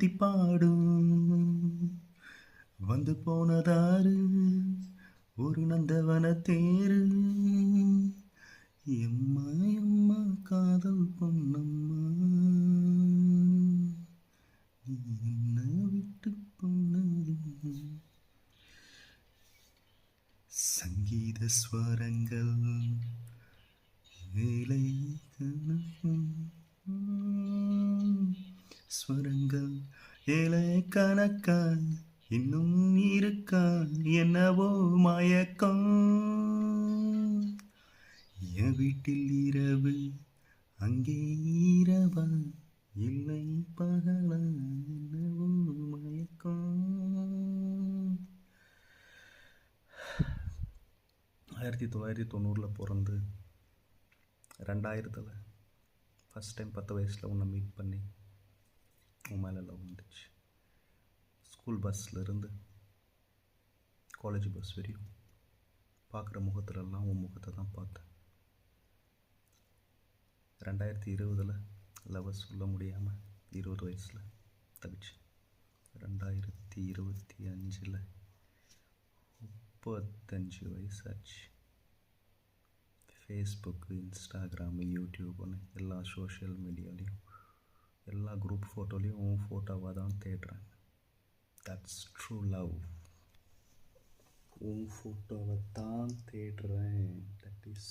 வாழ்த்தி பாடும். வந்து போனதாரு ஒரு நந்தவன தேரு. எம்மா எம்மா காதல் பொன்னம்மா, நீ என்ன விட்டு போனது. சங்கீத ஸ்வரங்கள் ஏழை கணக்கும் ஸ்வரங்கள் ஏழை கணக்கா இன்னும் இருக்கா என்னவோ மயக்கம். என் வீட்டில் இரவு அங்கே இரவா இல்லை பகலா என்னவோ மயக்கம். 1990 பிறந்து 2000 ஃபஸ்ட் டைம் 10 வயசில் உன்னை மீட் பண்ணி உன் மேலே லவ் வந்துச்சு. ஸ்கூல் பஸ்ஸில் காலேஜ் பஸ் வரையும் பார்க்குற முகத்துலலாம் உன் முகத்தை தான் பார்த்தேன். 2020 லவ் சொல்ல முடியாமல் 20 வயசில் தவிச்சு. 2025 35 வயசாச்சு. ஃபேஸ்புக்கு, இன்ஸ்டாகிராமு, யூடியூப்னு எல்லா சோஷியல் மீடியாலையும் எல்லா குரூப் ஃபோட்டோலையும் உன் ஃபோட்டோவாக தான் தேடுறேன். That's true love. உன் ஃபோட்டோவை தான் தேடுறேன். That is